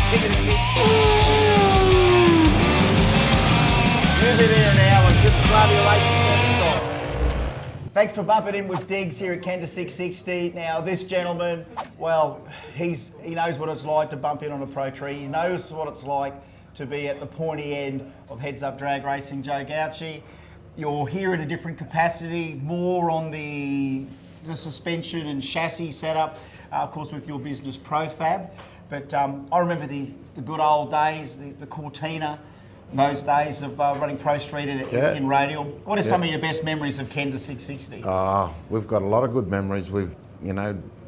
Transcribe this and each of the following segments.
kicking it. You'll be there in hours. This is Radial Racing Kenda style. Thanks for bumping in with Diggs here at Kenda 660. Now, this gentleman, well, he knows what it's like to bump in on a pro tree. He knows what it's like to be at the pointy end of heads-up drag racing. Joe Gauci, you're here in a different capacity, more on the suspension and chassis setup, of course, with your business Profab. But I remember the good old days, the Cortina, those days of running Pro Street in Radial. What are some of your best memories of Kenda 660? We've got a lot of good memories. We've,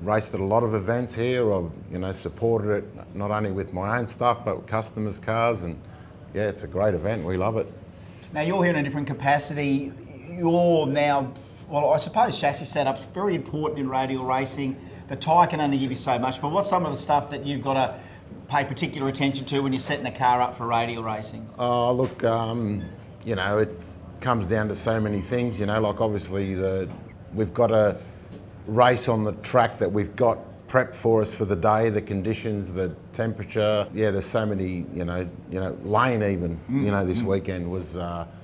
raced at a lot of events here. I've, supported it not only with my own stuff, but with customers' cars. And yeah, it's a great event. We love it. Now, you're here in a different capacity. You're now, well, I suppose chassis setup's very important in Radial racing. The tyre can only give you so much, but what's some of the stuff that you've got to pay particular attention to when you're setting a car up for Radial racing? Oh, look, it comes down to so many things, like obviously we've got a race on the track that we've got prepped for us for the day, the conditions, the temperature. Yeah, there's so many, lane even, this weekend was,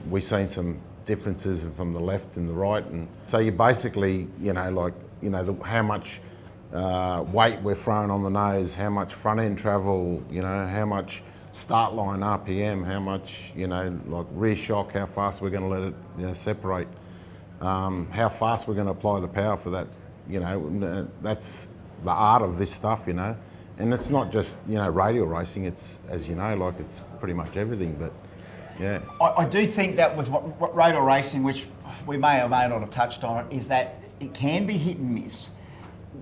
we've seen some differences from the left and the right. And so you basically, how much weight we're throwing on the nose, how much front end travel, how much start line RPM, how much, like rear shock, how fast we're going to let it separate, how fast we're going to apply the power for that, that's the art of this stuff, and it's not just, radial racing, it's, as it's pretty much everything, but yeah. I do think that with what radial racing, which we may or may not have touched on, is that it can be hit and miss.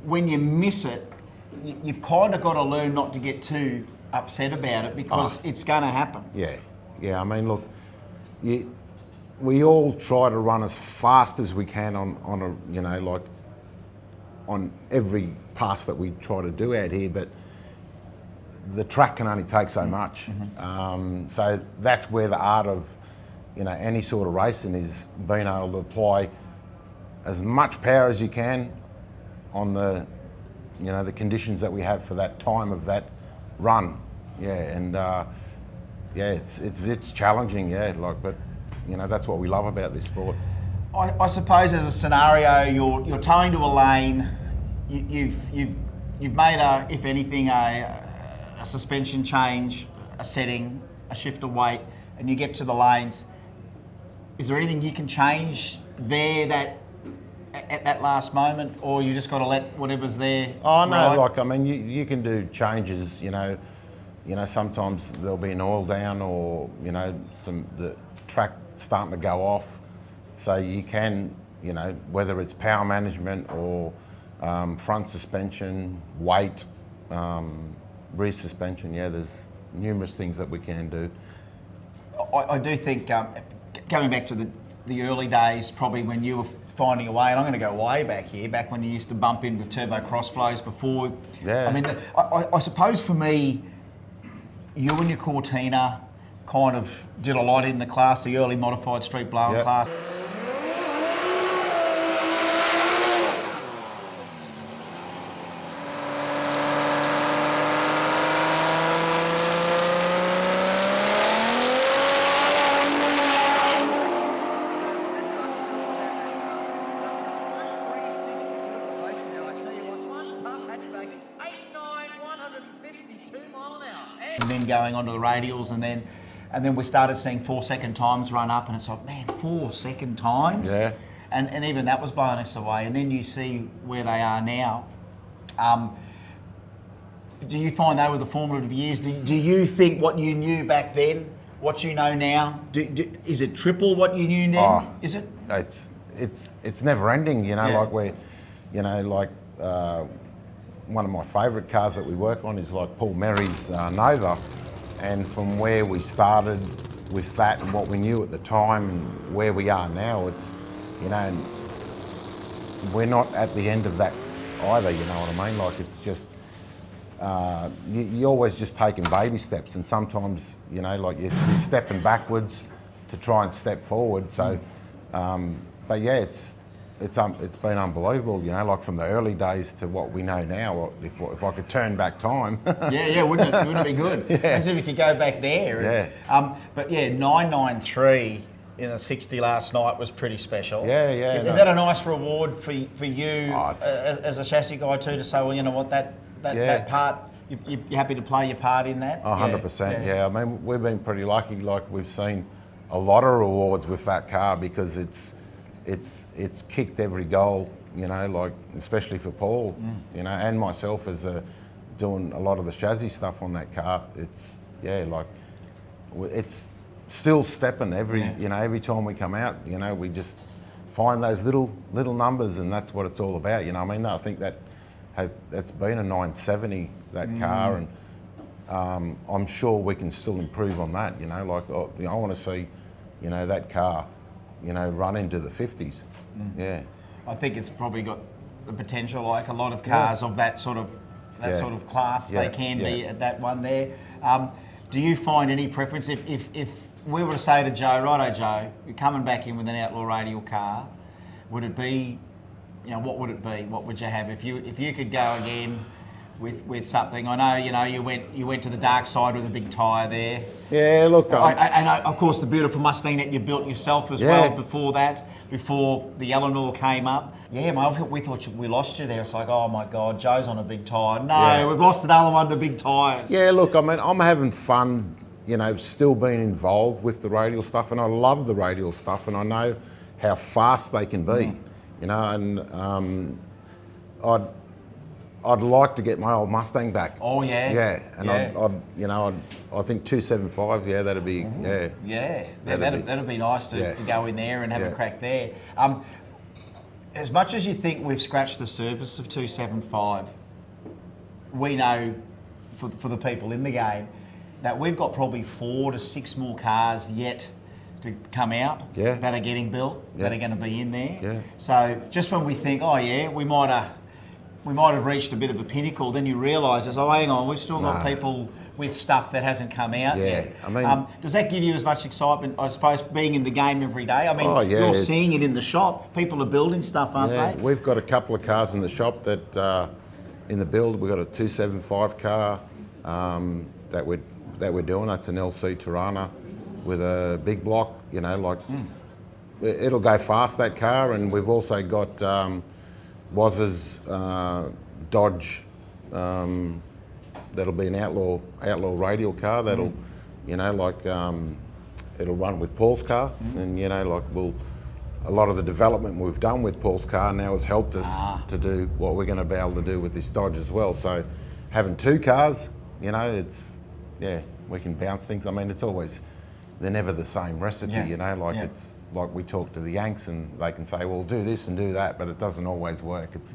When you miss it, you've kind of got to learn not to get too upset about it because it's going to happen. Yeah. I mean, look, we all try to run as fast as we can on every pass that we try to do out here, but the track can only take so much. So that's where the art of, any sort of racing is being able to apply as much power as you can on the, the conditions that we have for that time of that run. Yeah, and it's challenging. Yeah, but that's what we love about this sport. I suppose as a scenario, you're towing to a lane. You've made if anything, a suspension change, a setting, a shift of weight, and you get to the lanes. Is there anything you can change there that at that last moment, or you just got to let whatever's there? Oh no, ride? You can do changes. Sometimes there'll be an oil down, or the track starting to go off, so you can, whether it's power management or front suspension, weight, rear suspension. Yeah, there's numerous things that we can do. I do think going back to the early days, probably when you were finding a way, and I'm going to go way back here, back when you used to bump in with turbo cross flows before. Yeah. I suppose for me, you and your Cortina kind of did a lot in the class, the early modified street blower class. And then going onto the radials, and then we started seeing 4-second times run up, and it's like, man, 4-second times? Yeah. And even that was blowing us away. And then you see where they are now. Do you find they were the formative years? Do you think what you knew back then, what you know now, is it triple what you knew then? Is it? It's never ending, like we're, one of my favourite cars that we work on is like Paul Merry's Nova, and from where we started with that and what we knew at the time and where we are now, it's, we're not at the end of that either, you know what I mean? Like, it's just, you're always just taking baby steps, and sometimes, like you're stepping backwards to try and step forward. So, but yeah, it's been unbelievable, you know, like from the early days to what we know now. If I could turn back time. Yeah, wouldn't it be good? Yeah. Imagine if we could go back there. Yeah. But yeah, 993 in the 60 last night was pretty special. Yeah. Is that a nice reward for you as a chassis guy too, to say, well, you know what, that part, you're happy to play your part in that? 100%. Yeah. I mean, we've been pretty lucky. Like we've seen a lot of rewards with that car because it's kicked every goal, you know, like especially for Paul, you know, and myself as doing a lot of the chassis stuff on that car. It's still stepping you know, every time we come out, you know, we just find those little numbers, and that's what it's all about, you know. I mean, I think that's been a 970, that car, and I'm sure we can still improve on that, you know. Like, you know, I want to see, you know, that car, you know, run into the 50s. Yeah. I think it's probably got the potential, like a lot of cars of that sort of class, they can be at that one there. Do you find any preference if we were to say to Joe, righto Joe, you're coming back in with an Outlaw Radial car, would it be, you know, what would it be? What would you have if you could go again with something? I know, you know, you went to the dark side with a big tyre there. Yeah, look. And of course the beautiful Mustang that you built yourself as well before the Eleanor came up. Yeah, mate, we thought we lost you there. It's like, oh my God, Joe's on a big tyre. No, we've lost another one to big tyres. Yeah, look, I mean, I'm having fun, you know, still being involved with the radial stuff, and I love the radial stuff, and I know how fast they can be, you know, and I'd like to get my old Mustang back. Oh yeah. Yeah, and I think 275. Yeah, that'd be that'd be nice to go in there and have a crack there. As much as you think we've scratched the surface of 275, we know for the people in the game that we've got probably 4 to 6 more cars yet to come out that are getting built, that are going to be in there. Yeah. So just when we think, oh yeah, we might have reached a bit of a pinnacle, then you realise, oh hang on, we've still got people with stuff that hasn't come out yet. I mean, does that give you as much excitement, I suppose, being in the game every day? I mean, you're seeing it in the shop. People are building stuff, aren't they? We've got a couple of cars in the shop that in the build. We've got a 275 car that we're doing. That's an LC Tirana with a big block. You know, like it'll go fast, that car. And we've also got Waz's Dodge. That'll be an outlaw radial car. That'll, you know, like it'll run with Paul's car, and you know, like a lot of the development we've done with Paul's car now has helped us to do what we're going to be able to do with this Dodge as well. So having 2 cars, you know, we can bounce things. I mean, they're never the same recipe, you know. Like it's like we talk to the Yanks and they can say, well, do this and do that, but it doesn't always work. It's,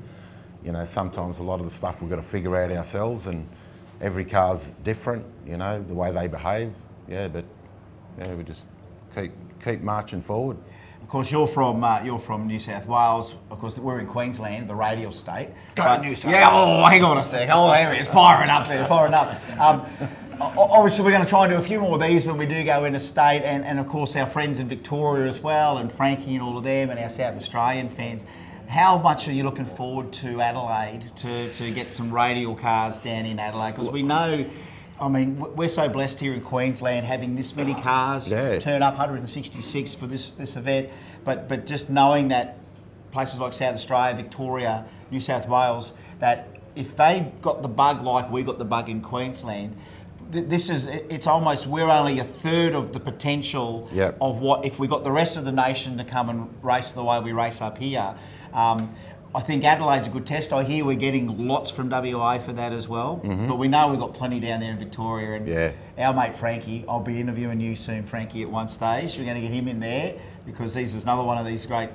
you know, sometimes a lot of the stuff we've got to figure out ourselves, and every car's different, you know, the way they behave. But we just keep marching forward. Of course, you're from New South Wales. Of course, we're in Queensland, the radial state. Go New South Wales. Yeah. Oh, hang on a sec. Oh, there it is, firing up there, firing up. Obviously, we're going to try and do a few more of these when we do go interstate, and of course, our friends in Victoria as well, and Frankie and all of them, and our South Australian fans. How much are you looking forward to Adelaide to get some radial cars down in Adelaide? Because we know, I mean, we're so blessed here in Queensland having this many cars turn up, 166 for this event. But just knowing that places like South Australia, Victoria, New South Wales, that if they got the bug like we got the bug in Queensland, it's almost, we're only a third of the potential of what, if we got the rest of the nation to come and race the way we race up here. I think Adelaide's a good test. I hear we're getting lots from WA for that as well, but we know we've got plenty down there in Victoria. And our mate Frankie, I'll be interviewing you soon, Frankie, at one stage. We're going to get him in there because he's another one of these great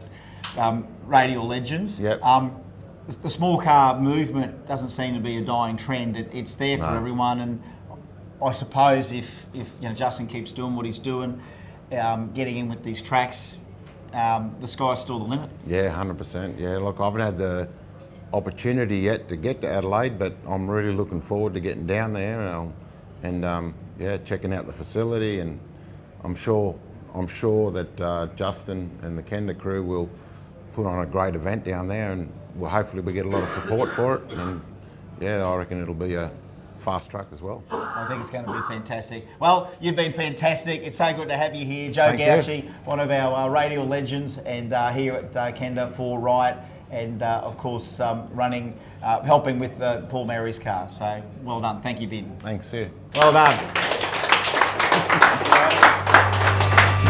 radial legends. The small car movement doesn't seem to be a dying trend. It's there for everyone, and I suppose if you know, Justin keeps doing what he's doing, getting in with these tracks, the sky's still the limit. 100%. Look, I haven't had the opportunity yet to get to Adelaide, but I'm really looking forward to getting down there and checking out the facility. And I'm sure that Justin and the Kenda crew put on a great event down there, and well, hopefully we get a lot of support for it. And yeah, I reckon it'll be a fast track as well. I think it's going to be fantastic. Well, you've been fantastic. It's so good to have you here. Joe Thank Gauci, you. one of our Radial legends, and here at Kenda for Riot, and of course running, helping with Paul Mary's car. So well done. Thank you, Vin. Thanks, yeah. Well done.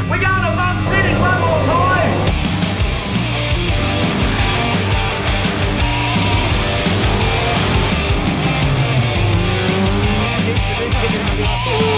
We're going to Bum City one more time. Keep the big chicken in the